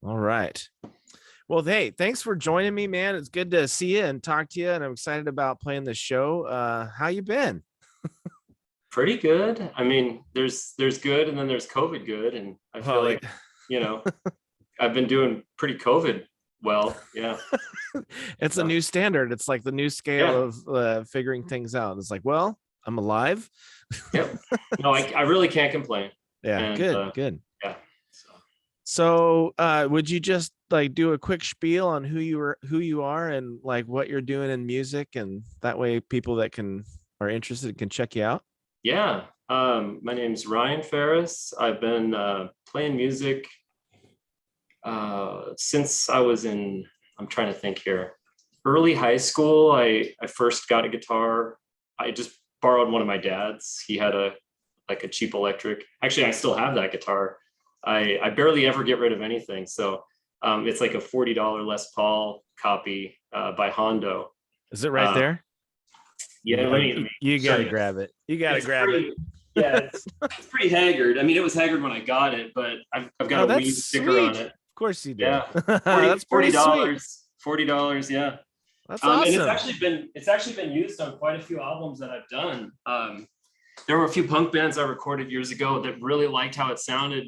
All right. Well, hey, thanks for joining me, man. It's good to see you and talk to you, and I'm excited about playing the show. How you been? Pretty good. I mean, there's good and then there's COVID good, and I feel Well, like, you know, I've been doing pretty COVID well. Yeah. it's a So new standard. It's like the new scale yeah. of figuring things out. It's like, well, I'm alive. Yep. No, I really can't complain. Yeah, And good, good. yeah. So So, would you just like do a quick spiel on who you are, and like what you're doing in music, and that way people that can are interested can check you out? yeah. My name's Ryan Ferris. I've been playing music since I was in, I'm trying to think here, early high school. I first got a guitar. I just borrowed one of my dad's. He had a cheap electric. Actually, I still have that guitar. I barely ever get rid of anything. So it's like a $40 Les Paul copy by Hondo. Is it right Uh, there? You yeah, gotta let me you show gotta you. grab it. You gotta It's grab it. pretty, yeah, it's pretty haggard. I mean, it was haggard when I got it, but I've got Oh, a that's weed sticker on sweet. it. Of course you do. Yeah, 40 That's pretty sweet. dollars, $40, yeah. That's And awesome. it's actually been used on quite a few albums that I've done. There were a few punk bands I recorded years ago that really liked how it sounded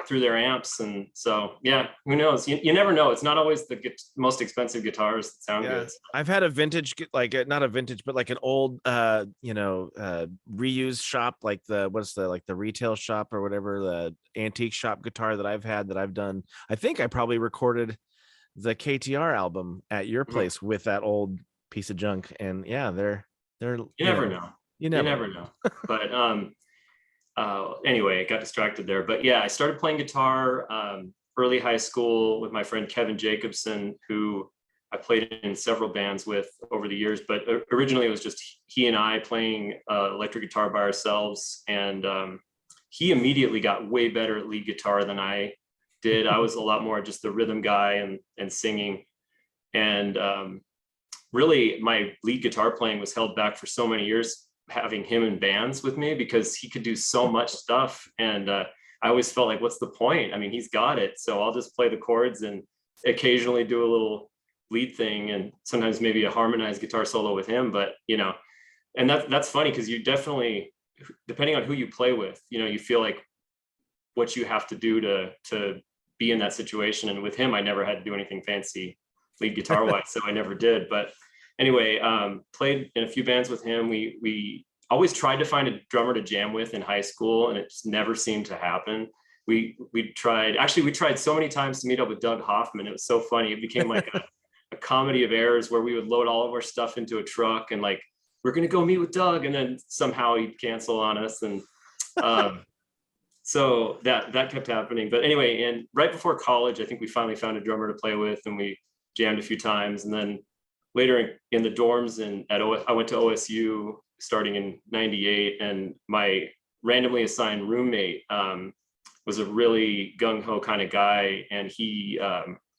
through their amps, and so yeah, who knows? You never know. It's not always the most expensive guitars that sound Yeah. good. I've had a vintage like not a vintage, but like an old reused shop, like the what's the like the retail shop or whatever, the antique shop guitar that I've had that I've done. I think I probably recorded the KTR album at your Mhm. place with that old piece of junk. And yeah, they're You never know. you You never never know. know. But anyway, I got distracted there. But yeah, I started playing guitar early high school with my friend Kevin Jacobson, who I played in several bands with over the years. But originally, it was just he and I playing electric guitar by ourselves. And he immediately got way better at lead guitar than I did. I was a lot more just the rhythm guy and singing. And really, my lead guitar playing was held back for so many years having him in bands with me because he could do so much stuff. And I always felt like, what's the point? I mean, he's got it. So I'll just play the chords and occasionally do a little lead thing and sometimes maybe a harmonized guitar solo with him. But, and that's funny because you definitely, depending on who you play with, you feel like what you have to do to be in that situation. And with him, I never had to do anything fancy lead guitar wise, so I never did. But anyway, played in a few bands with him. We always tried to find a drummer to jam with in high school, and it just never seemed to happen. We tried so many times to meet up with Doug Hoffman. It was so funny. It became like a comedy of errors where we would load all of our stuff into a truck and like we're gonna go meet with Doug, and then somehow he'd cancel on us, and um, so that kept happening. But anyway, and right before college, I think we finally found a drummer to play with, and we jammed a few times. And then later in the dorms and I went to OSU starting in '98, and my randomly assigned roommate was a really gung ho kind of guy, and he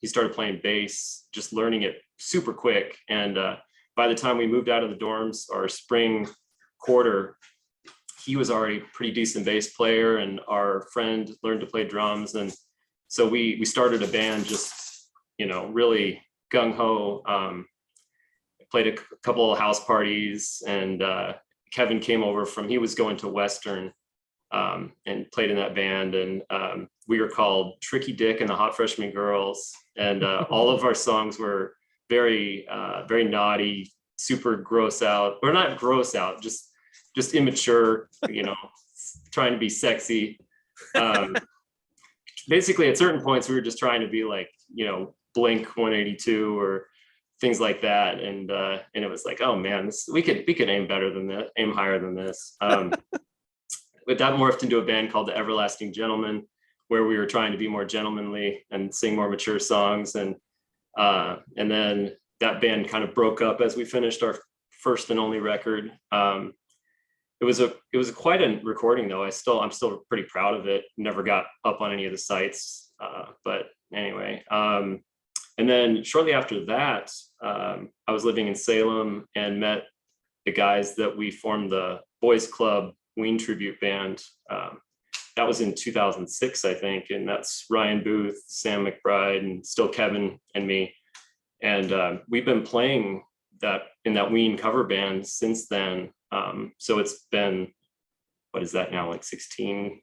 started playing bass, just learning it super quick. And by the time we moved out of the dorms, our spring quarter, he was already a pretty decent bass player, and our friend learned to play drums. And so we started a band, just really gung ho. Played a couple of house parties, and Kevin came over he was going to Western, and played in that band. And we were called Tricky Dick and the Hot Freshman Girls. And all of our songs were very, very naughty, super gross out, or not gross out, just immature, trying to be sexy. Um, Basically, at certain points, we were just trying to be like, Blink 182 or things like that. And it was like, oh man, we could aim better than that, aim higher than this. But that morphed into a band called the Everlasting Gentlemen, where we were trying to be more gentlemanly and sing more mature songs. And then that band kind of broke up as we finished our first and only record. It was quite a recording though. I'm still pretty proud of it. Never got up on any of the sites, but anyway. And then shortly after that, I was living in Salem and met the guys that we formed the Boys Club Ween tribute band. that was in 2006, I think. And that's Ryan Booth, Sam McBride, and still Kevin and me. And we've been playing that in that Ween cover band since then. So it's been, what is that now, like 16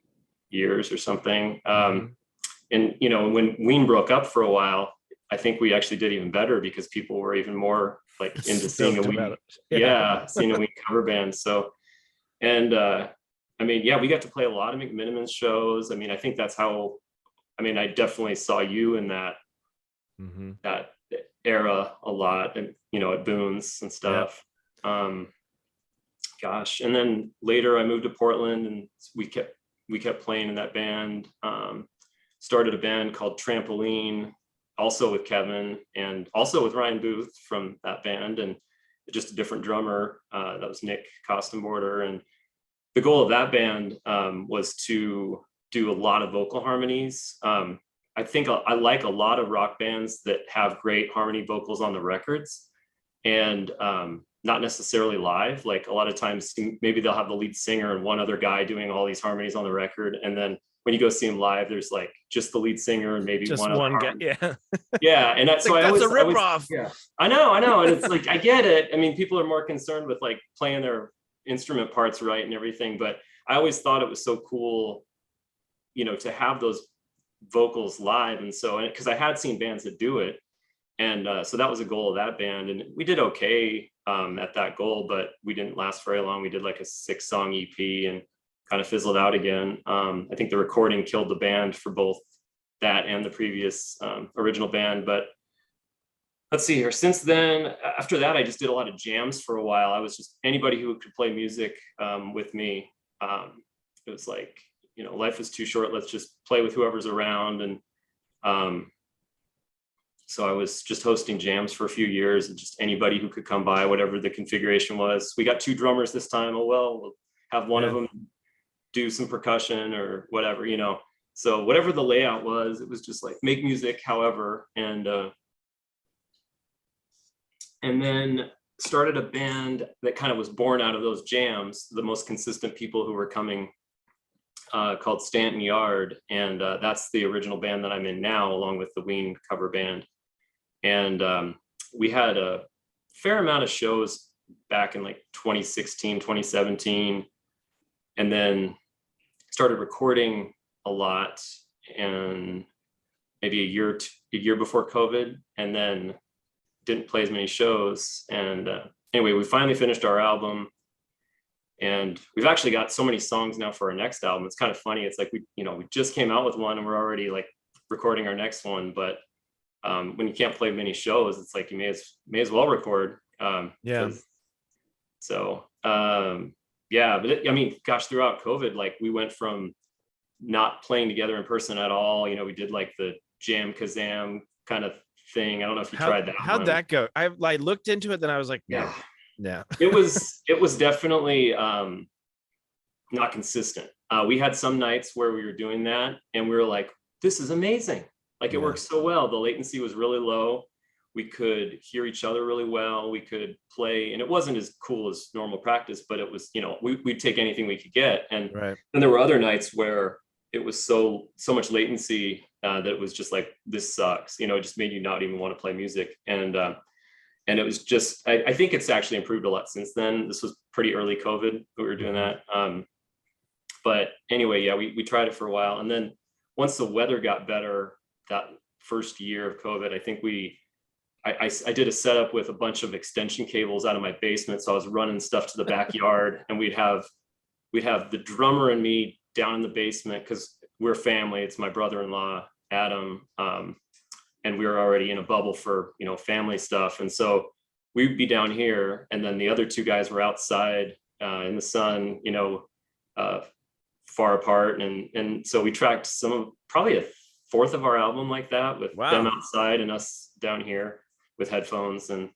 years or something. And, you know, when Ween broke up for a while, I think we actually did even better because people were even more like into seeing a Ween, seeing a Ween cover band. So, and I mean, yeah, we got to play a lot of McMiniman's shows. I mean, I think that's how, I mean, I definitely saw you in that, that era a lot, and, you know, at Boone's and stuff. Gosh, and then later I moved to Portland, and we kept playing in that band. Started a band called Trampoline, also with Kevin and also with Ryan Booth from that band, and just a different drummer. That was Nick Costenborder. And the goal of that band was to do a lot of vocal harmonies. I think I like a lot of rock bands that have great harmony vocals on the records, and not necessarily live. Like a lot of times, maybe they'll have the lead singer and one other guy doing all these harmonies on the record, and then when you go see them live, there's like just the lead singer and maybe just one guy. Yeah, and that's like, so that's a ripoff. Yeah, I know, and it's like I get it. I mean, people are more concerned with like playing their instrument parts right and everything, but I always thought it was so cool, you know, to have those vocals live. And so, because I had seen bands that do it, and so that was a goal of that band, and we did okay at that goal, but we didn't last very long. We did like a 6-song EP and kind of fizzled out again. I think the recording killed the band for both that and the previous original band. But let's see here. Since then, after that, I just did a lot of jams for a while. I was just anybody who could play music with me. It was like, you know, life is too short. Let's just play with whoever's around. And so I was just hosting jams for a few years, and just anybody who could come by, whatever the configuration was. We got 2 drummers this time. Oh, well, we'll have one of them do some percussion or whatever, you know. So whatever the layout was, it was just like make music however. And then started a band that kind of was born out of those jams, the most consistent people who were coming, called Stanton Yard. And that's the original band that I'm in now, along with the Ween cover band. And we had a fair amount of shows back in like 2016, 2017, and then started recording a lot, and maybe a year before COVID, and then didn't play as many shows. And anyway, we finally finished our album, and we've actually got so many songs now for our next album. It's kind of funny. It's like we just came out with one, and we're already like recording our next one. But when you can't play many shows, it's like you may as well record. So yeah, but I mean, gosh, throughout COVID, like we went from not playing together in person at all. You know, we did like the Jam Kazam kind of thing. I don't know if you tried that. How'd that go? I like looked into it, then I was like, yeah. It was definitely not consistent. We had some nights where we were doing that, and we were like, this is amazing. Like it works so well. The latency was really low. We could hear each other really well. We could play, and it wasn't as cool as normal practice, but it was, you know, we'd take anything we could get. And then there were other nights where it was so much latency that it was just like, this sucks. You know, it just made you not even want to play music. And it was just, I think it's actually improved a lot since then. This was pretty early COVID that we were doing that. But anyway, yeah, we tried it for a while. And then once the weather got better, that first year of COVID, I think I did a setup with a bunch of extension cables out of my basement. So I was running stuff to the backyard, and we'd have the drummer and me down in the basement, because we're family. It's my brother-in-law, Adam. And we were already in a bubble for, you know, family stuff. And so we'd be down here, and then the other 2 guys were outside in the sun, you know, far apart. And so we tracked probably a fourth of our album like that, with them outside and us down here with headphones and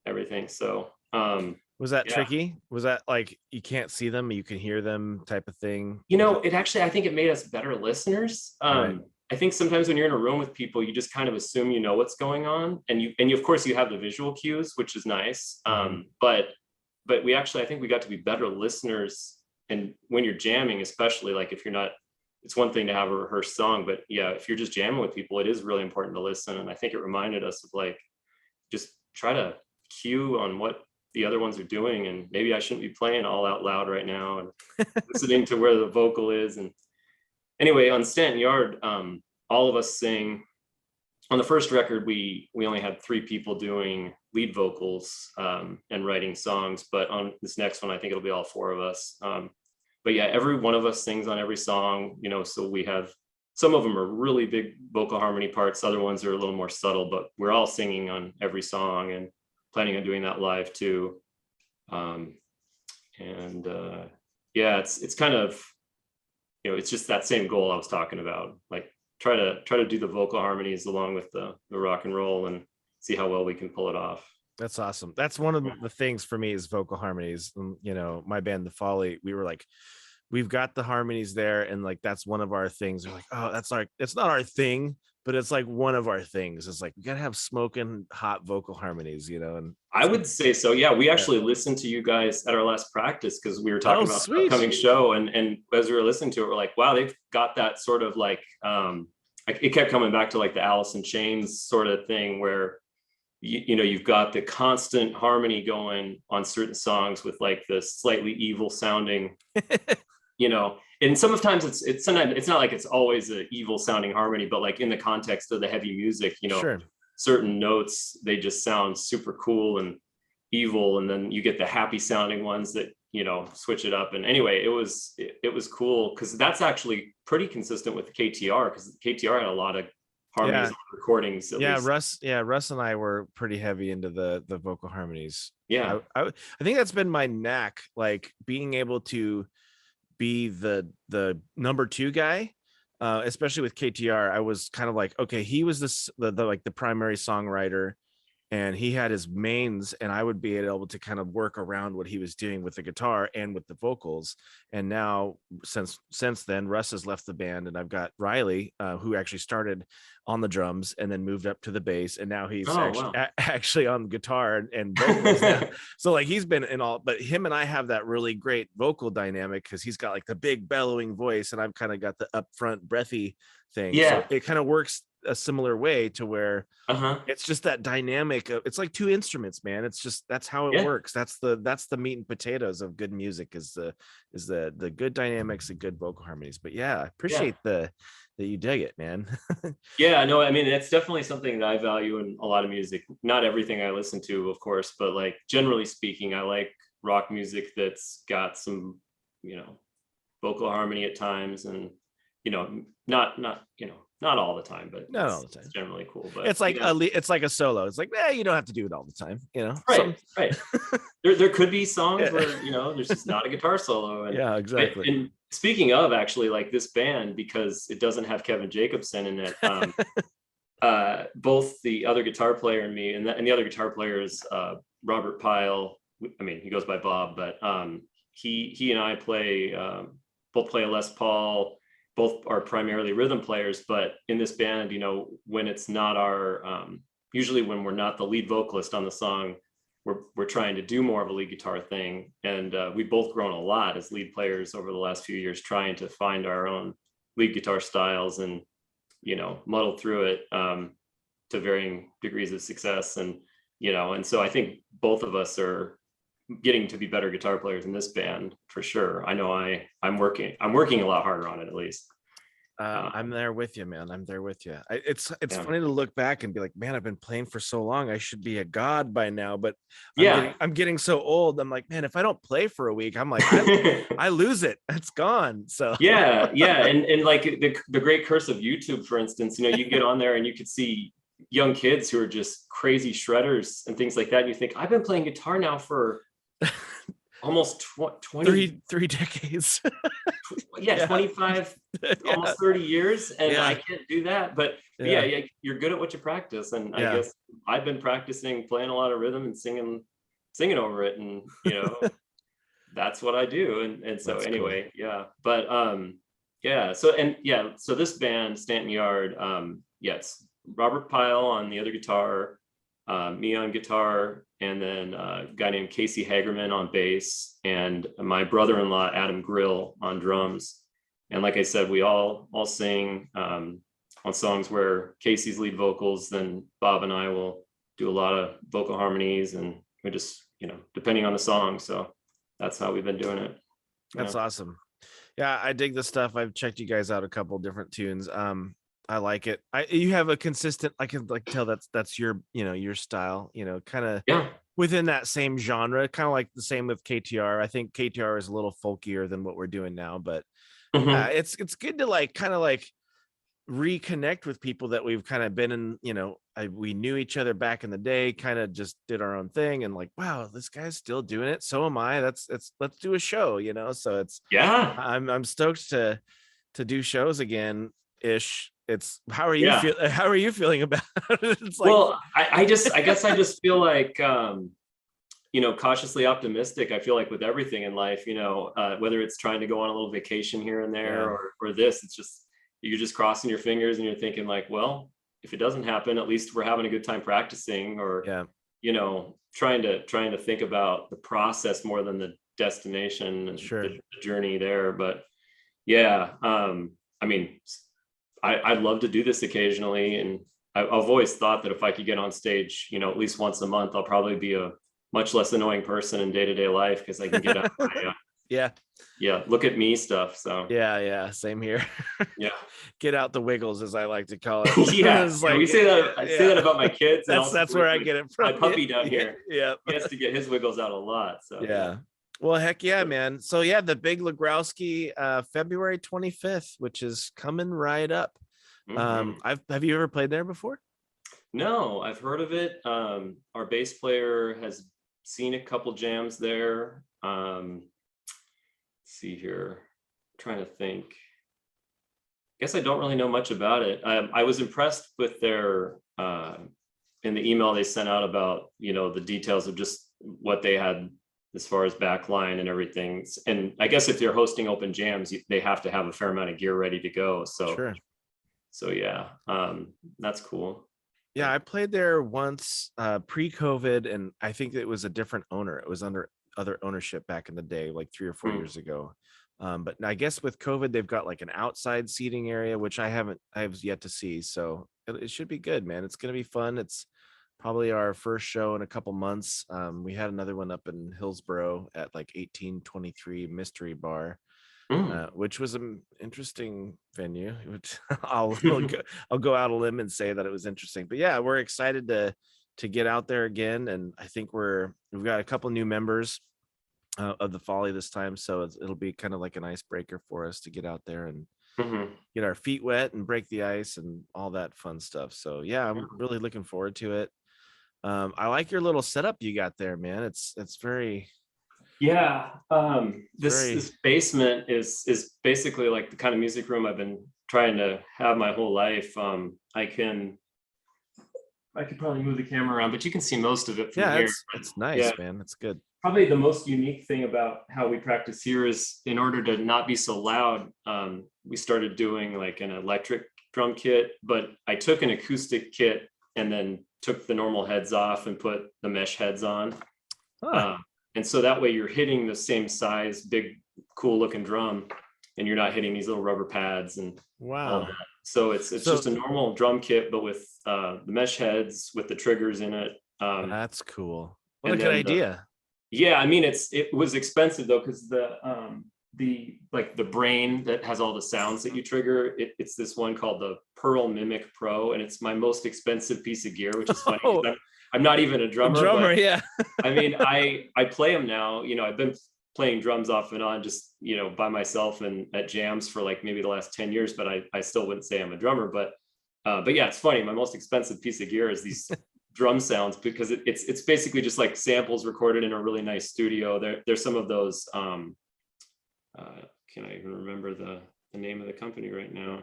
everything. So was that tricky? Was that like you can't see them, you can hear them type of thing? You know, I think it made us better listeners. I think sometimes when you're in a room with people, you just kind of assume you know what's going on, and you of course you have the visual cues, which is nice. But I think we got to be better listeners. And when you're jamming, especially like if you're not it's one thing to have a rehearsed song, but yeah, if you're just jamming with people, it is really important to listen. And I think it reminded us of like, just try to cue on what the other ones are doing. And maybe I shouldn't be playing all out loud right now and listening to where the vocal is. And anyway, on Stanton Yard, all of us sing. On the first record, we only had 3 people doing lead vocals and writing songs, but on this next one, I think it'll be all 4 of us. But yeah, every one of us sings on every song, you know, so we have, some of them are really big vocal harmony parts, other ones are a little more subtle, but we're all singing on every song and planning on doing that live too. Yeah, it's kind of, you know, it's just that same goal I was talking about, like try to do the vocal harmonies along with the rock and roll and see how well we can pull it off. That's awesome. That's one of the things for me is vocal harmonies. You know, my band, The Folly, we were like, we've got the harmonies there, and like that's one of our things. We're like, oh, that's like, it's not our thing, but it's like one of our things. It's like we gotta have smoking hot vocal harmonies, you know. And I would say so. Yeah, we actually listened to you guys at our last practice because we were talking about the sweet. upcoming show, and as we were listening to it, we're like, wow, they've got that sort of like it kept coming back to like the Alice in Chains sort of thing where you know, you've got the constant harmony going on certain songs with like the slightly evil sounding, you know, and sometimes it's sometimes it's not like it's always an evil sounding harmony, but like in the context of the heavy music, you know, Sure. Certain notes, they just sound super cool and evil. And then you get the happy sounding ones that, you know, switch it up. And anyway, it was cool because that's actually pretty consistent with the KTR, because KTR had a lot of harmonies on recordings. Yeah, least. Russ and I were pretty heavy into the vocal harmonies. Yeah, I think that's been my knack, like being able to be the number 2 guy, especially with KTR. I was kind of like, okay, he was the like the primary songwriter, and he had his mains, and I would be able to kind of work around what he was doing with the guitar and with the vocals. And now since then, Russ has left the band, and I've got Riley, who actually started on the drums and then moved up to the bass, and now he's actually on guitar and vocals now. So like he's been in all, but him and I have that really great vocal dynamic because he's got like the big bellowing voice, and I've kind of got the upfront breathy thing. Yeah, so it kind of works a similar way to where it's just that dynamic of, it's like 2 instruments, man. It's just, that's how it works. That's the meat and potatoes of good music, is the good dynamics and good vocal harmonies. But yeah, I appreciate that you dig it, man. Yeah, no, I mean, it's definitely something that I value in a lot of music. Not everything I listen to, of course, but like generally speaking, I like rock music that's got some, you know, vocal harmony at times, and you know, not you know, not all the time, but not all the time. It's generally cool. But it's like it's like a solo. It's like, you don't have to do it all the time, you know. Right. There could be songs where, you know, there's just not a guitar solo. And, yeah, exactly. And speaking of, actually, like this band, because it doesn't have Kevin Jacobson in it, both the other guitar player and me, and the other guitar player is Robert Pyle. I mean, he goes by Bob, but he and I both play a Les Paul. Both are primarily rhythm players, but in this band, you know, when it's not our, usually when we're not the lead vocalist on the song, we're trying to do more of a lead guitar thing. And we've both grown a lot as lead players over the last few years, trying to find our own lead guitar styles and, you know, muddle through it to varying degrees of success. And, you know, and so I think both of us are getting to be better guitar players in this band for sure. I know I'm working a lot harder on it, at least. I'm there with you, man. I'm there with you. It's funny to look back and be like, man, I've been playing for so long, I should be a god by now. But I'm getting so old. I'm like, man, if I don't play for a week, I'm like, I lose it. It's gone. So yeah. And like the great curse of YouTube, for instance, you know, you get on there and you could see young kids who are just crazy shredders and things like that. And you think, I've been playing guitar now for almost 20 three decades. 25 almost 30 years, and I can't do that, but yeah, you're good at what you practice. And I guess I've been practicing playing a lot of rhythm and singing over it, and you know, that's what I do. And so that's anyway, cool. But so this band, Stanton Yard, it's Robert Pyle on the other guitar, me on guitar, and then a guy named Casey Hagerman on bass, and my brother-in-law Adam Grill on drums. And like I said, we all sing on songs where Casey's lead vocals, then Bob and I will do a lot of vocal harmonies, and we just, depending on the song. So that's how we've been doing it. That's awesome. Yeah, I dig the stuff. I've checked you guys out a couple different tunes. I like it. You have a consistent, I can like tell that's your, your style, kind of within that same genre, kind of like the same with KTR. I think KTR is a little folkier than what we're doing now, but it's good to like kind of like reconnect with people that we've kind of been in, we knew each other back in the day, kind of just did our own thing, and like, wow, this guy's still doing it, so am I. Let's do a show, so it's I'm stoked to do shows again ish. It's how are you feeling about it? It's like, well, I guess I just feel like cautiously optimistic. I feel like with everything in life, whether it's trying to go on a little vacation here and there, or this, it's just, you're just crossing your fingers and you're thinking like, well, if it doesn't happen, at least we're having a good time practicing, or trying to think about the process more than the destination and the journey there. But I mean, I'd love to do this occasionally, and I've always thought that if I could get on stage, at least once a month, I'll probably be a much less annoying person in day-to-day life, because I can get out my, look at me stuff. So same here. Get out the wiggles, as I like to call it. Like, we say that. I say that about my kids. That's where I get it from. My puppy down here. He has to get his wiggles out a lot. So well, heck yeah, man. So the big Legrowski, February 25th, which is coming right up. Have you ever played there before? No, I've heard of it. Our bass player has seen a couple jams there. Let's see here, I'm trying to think. I guess I don't really know much about it. I was impressed with their in the email they sent out about the details of just what they had as far as backline and everything. And I guess if you're hosting open jams, they have to have a fair amount of gear ready to go. So that's cool. Yeah, I played there once pre-COVID, and I think it was a different owner. It was under other ownership back in the day, like 3 or 4 years ago. But I guess with COVID, they've got like an outside seating area, which I have yet to see. So it should be good, man. It's going to be fun. It's probably our first show in a couple months. We had another one up in Hillsboro at like 1823 Mystery Bar, which was an interesting venue. I'll go out a limb and say that it was interesting. But yeah, we're excited to get out there again, and I think we've got a couple new members of the Folly this time, so it'll be kind of like an icebreaker for us to get out there and get our feet wet and break the ice and all that fun stuff. So yeah, I'm really looking forward to it. I like your little setup you got there, man. It's very this basement is basically like the kind of music room I've been trying to have my whole life. I could probably move the camera around, but you can see most of it from here. It's nice, man. It's good. Probably the most unique thing about how we practice here is, in order to not be so loud, we started doing like an electric drum kit, but I took an acoustic kit and then took the normal heads off and put the mesh heads on. And so that way you're hitting the same size, big, cool looking drum, and you're not hitting these little rubber pads and all that. So it's just a normal drum kit, but with the mesh heads with the triggers in it. That's cool. What a good idea. I mean, it was expensive though, because the brain that has all the sounds that you trigger, it's this one called the Pearl Mimic Pro, and it's my most expensive piece of gear, which is funny. I'm not even a drummer. I mean, I play them now. I've been playing drums off and on just, by myself and at jams for like maybe the last 10 years, but I still wouldn't say I'm a drummer. But yeah, it's funny. My most expensive piece of gear is these drum sounds, because it's basically just like samples recorded in a really nice studio. There's some of those, can I even remember the name of the company right now?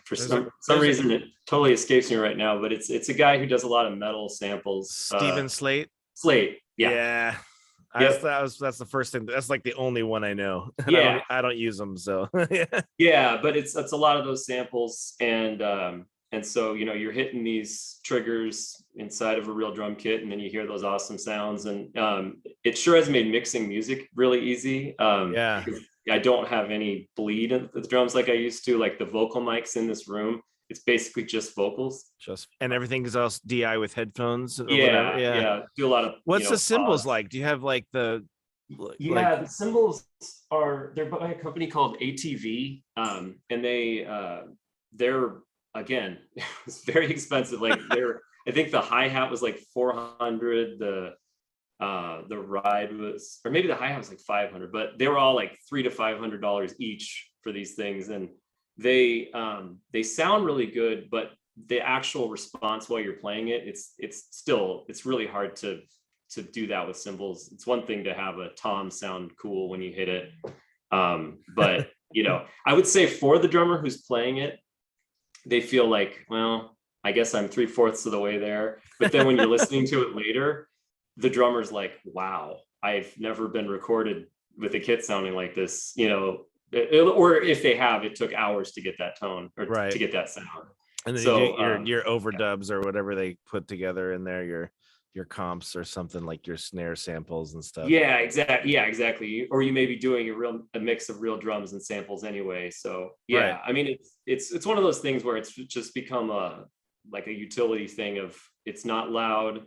For some reason it totally escapes me right now, but it's a guy who does a lot of metal samples. Stephen Slate. Yeah. That's the first thing. That's like the only one I know. I don't use them, so yeah, but it's a lot of those samples, and so you're hitting these triggers inside of a real drum kit, and then you hear those awesome sounds. And it sure has made mixing music really easy. Yeah. I don't have any bleed in the drums like I used to. Like the vocal mics in this room, it's basically just vocals. And everything is also DI with headphones or whatever. Yeah, Yeah. yeah. Do a lot of What's the cymbals pods. like? Do you have like the like Yeah, the cymbals they're by a company called ATV, and they're again it's very expensive. Like I think the hi-hat was like 400, the ride was, or maybe the hi-hat was like 500, but they were all like $300 to $500 each for these things, and they sound really good, but the actual response while you're playing it, it's really hard to do that with cymbals. It's one thing to have a tom sound cool when you hit it, but I would say for the drummer who's playing it, they feel like, well, I guess I'm 3/4 of the way there. But then when you're listening to it later, the drummer's like, wow, I've never been recorded with a kit sounding like this, or if they have, it took hours to get that tone or to get that sound. And then so you do your overdubs or whatever they put together in there, your comps or something, like your snare samples and stuff. Yeah, exactly. Or you may be doing a mix of real drums and samples anyway. So yeah, Right. I mean, it's one of those things where it's just become like a utility thing of, it's not loud.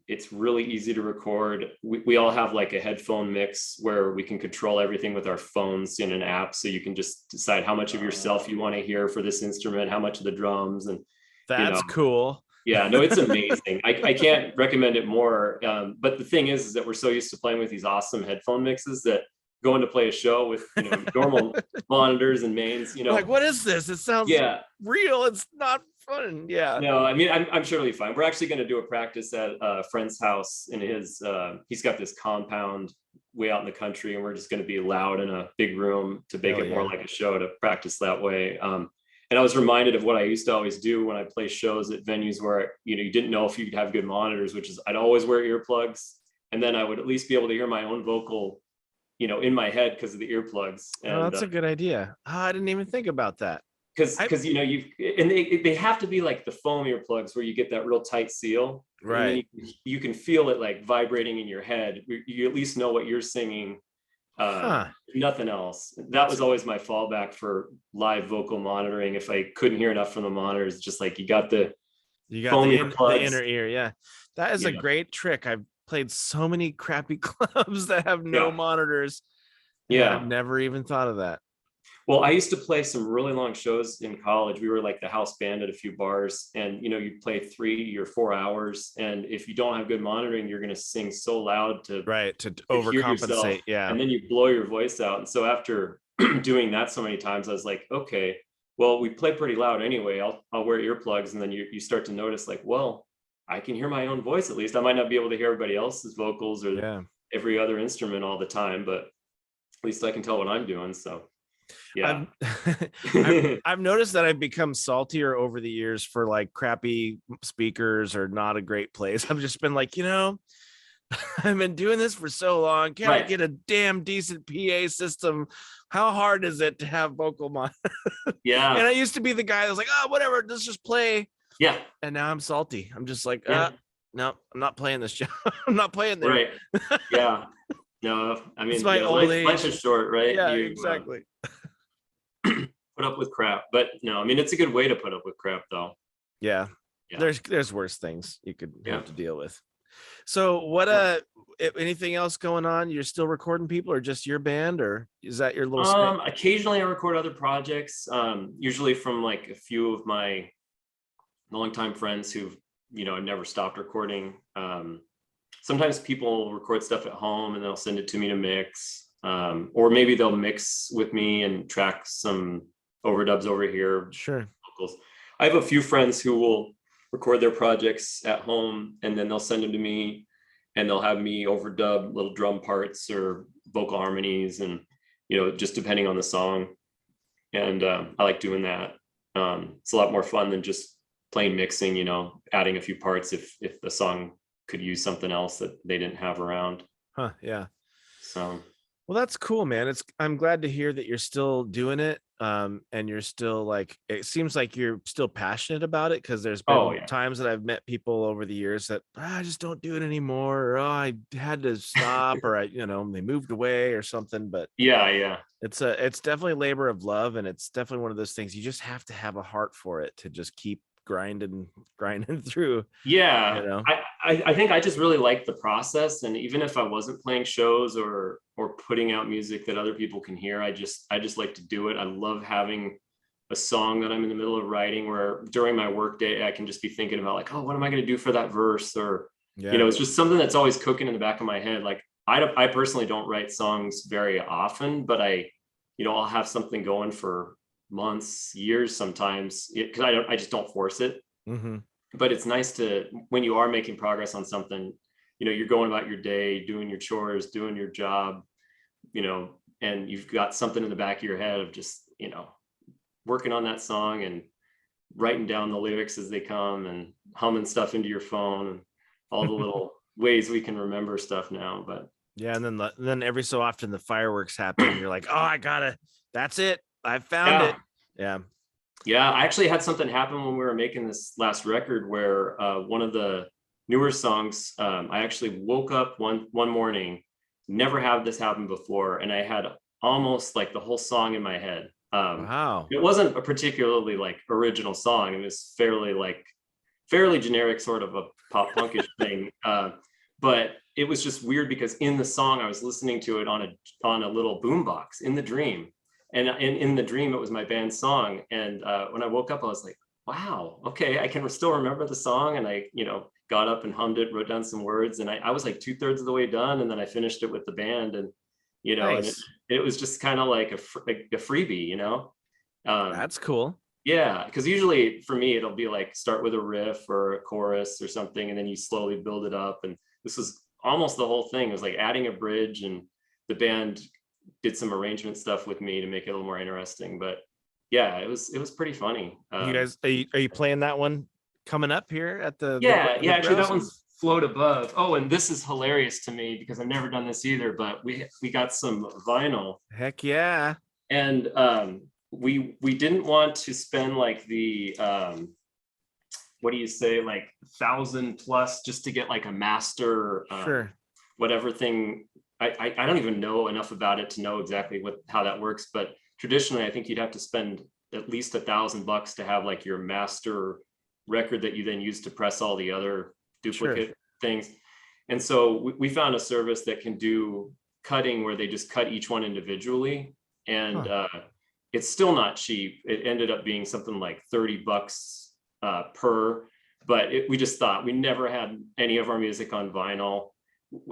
It's really easy to record. We all have like a headphone mix where we can control everything with our phones in an app. So you can just decide how much of yourself you want to hear for this instrument, how much of the drums, and that's cool. Yeah, no, it's amazing. I can't recommend it more. But the thing is that we're so used to playing with these awesome headphone mixes that going to play a show with normal monitors and mains, like, what is this? It sounds real. It's not fun. Yeah. No, I mean, I'm sure it'll be fine. We're actually going to do a practice at a friend's house in he's got this compound way out in the country, and we're just going to be loud in a big room to make it more like a show, to practice that way. And I was reminded of what I used to always do when I play shows at venues where, you didn't know if you'd have good monitors, which is I'd always wear earplugs. And then I would at least be able to hear my own vocal, in my head because of the earplugs. And that's a good idea. I didn't even think about that. Because they have to be like the foam earplugs where you get that real tight seal. Right. You can feel it like vibrating in your head. You at least know what you're singing. Nothing else. That was always my fallback for live vocal monitoring. If I couldn't hear enough from the monitors, just like you got the inner ear. Yeah, that is a great trick. I've played so many crappy clubs that have no monitors. Yeah, I've never even thought of that. Well, I used to play some really long shows in college. We were like the house band at a few bars, and you'd play 3 or 4 hours. And if you don't have good monitoring, you're going to sing so loud to overcompensate. Yeah. And then you blow your voice out. And so after doing that so many times, I was like, okay, well, we play pretty loud anyway. I'll wear earplugs. And then you start to notice like, well, I can hear my own voice at least. I might not be able to hear everybody else's vocals or every other instrument all the time, but at least I can tell what I'm doing. So yeah. I've noticed that I've become saltier over the years for like crappy speakers or not a great place. I've just been like, I've been doing this for so long. Can't I get a damn decent PA system? How hard is it to have vocal mod? Yeah. And I used to be the guy that was like, oh, whatever, let's just play. Yeah. And now I'm salty. I'm just like, no, I'm not playing this show. I'm not playing there. Right. Yeah. No, I mean, life is short, right? Yeah, exactly. Put up with crap, but no, I mean, it's a good way to put up with crap, though. Yeah. There's worse things you could have to deal with. So what? Anything else going on? You're still recording people, or just your band, or is that your little? Occasionally, I record other projects. Usually from like a few of my longtime friends who've never stopped recording. Sometimes people record stuff at home and they'll send it to me to mix, or maybe they'll mix with me and track some overdubs over here. Sure. Vocals. I have a few friends who will record their projects at home and then they'll send them to me and they'll have me overdub little drum parts or vocal harmonies, and just depending on the song. And I like doing that. It's a lot more fun than just plain mixing, adding a few parts if the song could use something else that they didn't have around. Yeah. So, well, that's cool, man. I'm glad to hear that you're still doing it. and you're still like, it seems like you're still passionate about it, because there's Oh been yeah. times that I've met people over the years that, I just don't do it anymore, or, oh, I had to stop, or they moved away or something. But Yeah, yeah. it's definitely labor of love, and it's definitely one of those things you just have to have a heart for it to just keep grinding through, you Yeah, know. I think I just really like the process, and even if I wasn't playing shows or putting out music that other people can hear, I just like to do it. I love having a song that I'm in the middle of writing where during my work day I can just be thinking about like, oh, what am I going to do for that verse? Or Yeah. it's just something that's always cooking in the back of my head. Like I personally don't write songs very often, but I'll have something going for months, years sometimes, because I just don't force it. Hmm. But it's nice to, when you are making progress on something, you're going about your day, doing your chores, doing your job, and you've got something in the back of your head of just, working on that song and writing down the lyrics as they come and humming stuff into your phone and all the little ways we can remember stuff now. But Yeah, and then every so often the fireworks happen, and you're like, oh, that's it, I found yeah, it. Yeah. yeah, I actually had something happen when we were making this last record where one of the newer songs, I actually woke up one morning, never had this happen before, and I had almost like the whole song in my head. Wow. It wasn't a particularly like original song. It was fairly generic, sort of a pop punkish thing. But it was just weird because in the song I was listening to it on a little boombox in the dream, and in the dream it was my band's song. And when I woke up, I was like, wow, okay, I can still remember the song. And I got up and hummed it, wrote down some words, and I was like 2/3 of the way done, and then I finished it with the band. And and it, Nice. it was just kind of like a freebie. um, That's cool. yeah, because usually for me it'll be like start with a riff or a chorus or something, and then you slowly build it up. And this was almost the whole thing. It was like adding a bridge, and the band did some arrangement stuff with me to make it a little more interesting. But yeah, it was pretty funny. You guys, are you playing that one coming up here at Yeah, the actually that Grouse? one's float above. Oh, and this is hilarious to me because I've never done this either. But we got some vinyl, Heck yeah. and we didn't want to spend like the what do you say, like 1,000+ just to get like a master Sure. whatever thing. I don't even know enough about it to know exactly how that works, but traditionally I think you'd have to spend at least $1,000 to have like your master record that you then use to press all the other Sure. duplicate things. And so we found a service that can do cutting where they just cut each one individually. And Huh. it's still not cheap. It ended up being something like $30 per, but we just thought, we never had any of our music on vinyl.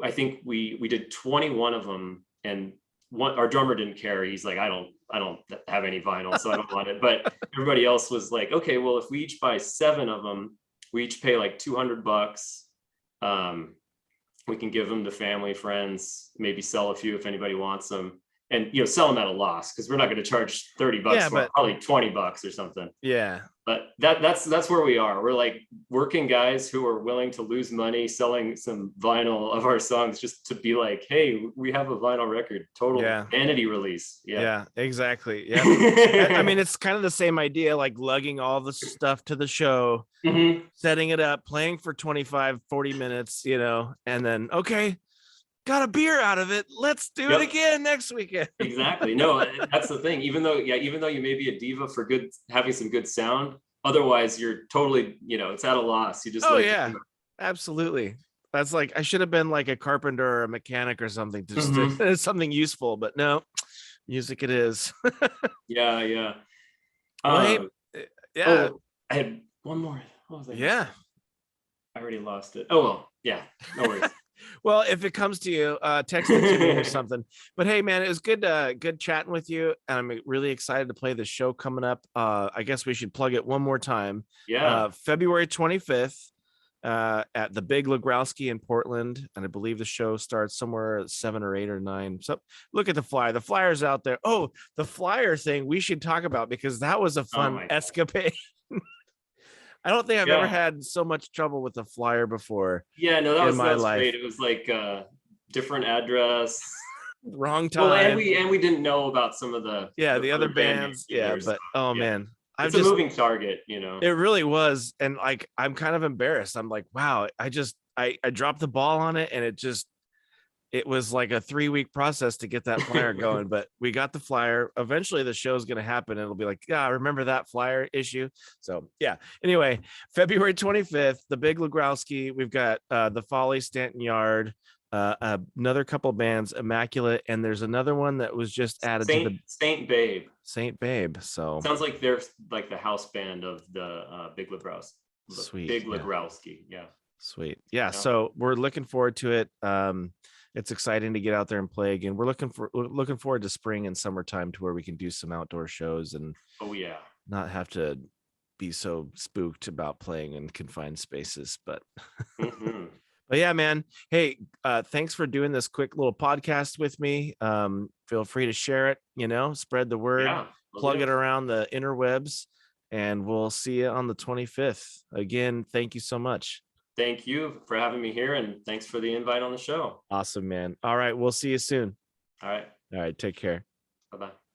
I think we did 21 of them, and our drummer didn't care. He's like, I don't have any vinyl, so I don't want it. But everybody else was like, okay, well, if we each buy 7 of them, we each pay like $200. We can give them to family, friends, maybe sell a few if anybody wants them, and sell them at a loss, because we're not going to charge $30 Yeah, for it, but probably $20 or something. yeah. But that's where we are. We're like working guys who are willing to lose money selling some vinyl of our songs just to be like, hey, we have a vinyl record, total Yeah. vanity release. Yeah. Yeah, exactly. Yep. I mean, it's kind of the same idea, like lugging all the stuff to the show, Mhm. setting it up, playing for 25, 40 minutes, and then, okay, got a beer out of it. Let's do it Yep. again next weekend. Exactly. No, that's the thing. Even though you may be a diva for having some good sound, otherwise you're totally, it's at a loss. You just Oh, like to yeah, absolutely. That's like, I should have been like a carpenter or a mechanic or something, just Mhm. something useful, but no, music it is. Yeah, yeah. Well, hey, Um, yeah, oh, I had one more. What was I gonna yeah. say? I already lost it. Oh well, yeah, no worries. Well, if it comes to you, text it to me or something. But hey, man, it was good chatting with you, and I'm really excited to play the show coming up. I guess we should plug it one more time. Yeah. February 25th, at the Big Legrowski in Portland, and I believe the show starts somewhere at 7 or 8 or 9. So look at the flyer. The flyer's out there. Oh, the flyer thing we should talk about, because that was a Oh fun my. escapade. I don't think I've ever Yeah. had so much trouble with a flyer before Yeah. No, that in was that my was life. great. It was like different address. Wrong Well, and time. we didn't know about some of the The other band bands. names Yeah, either. So but oh yeah, man, I've it's a just moving target, you know. it really was. And like I'm kind of embarrassed. I'm like, wow, I dropped the ball on it, and it was like a 3-week process to get that flyer going, but we got the flyer. Eventually the show's going to happen. It'll be like, yeah, remember that flyer issue? So yeah. Anyway, February 25th, the Big Legrowski. We've got the Folly, Stanton Yard, another couple bands, Immaculate, and there's another one that was just added to the Saint Babe. Saint Babe. So Sounds like they're like the house band of the Big Legrowski. sweet. Big Yeah. Legrowski. Yeah. Sweet. Yeah. Yeah. So we're looking forward to it. It's exciting to get out there and play again. We're looking forward to spring and summertime to where we can do some outdoor shows and Oh yeah. not have to be so spooked about playing in confined spaces. But Mhm. but yeah, man. Hey, thanks for doing this quick little podcast with me. Feel free to share it, spread the word, Yeah. Will plug do. it around the interwebs, and we'll see you on the 25th. Again, thank you so much. Thank you for having me here, and thanks for the invite on the show. Awesome, man. All right, we'll see you soon. All right. All right, take care. Bye-bye.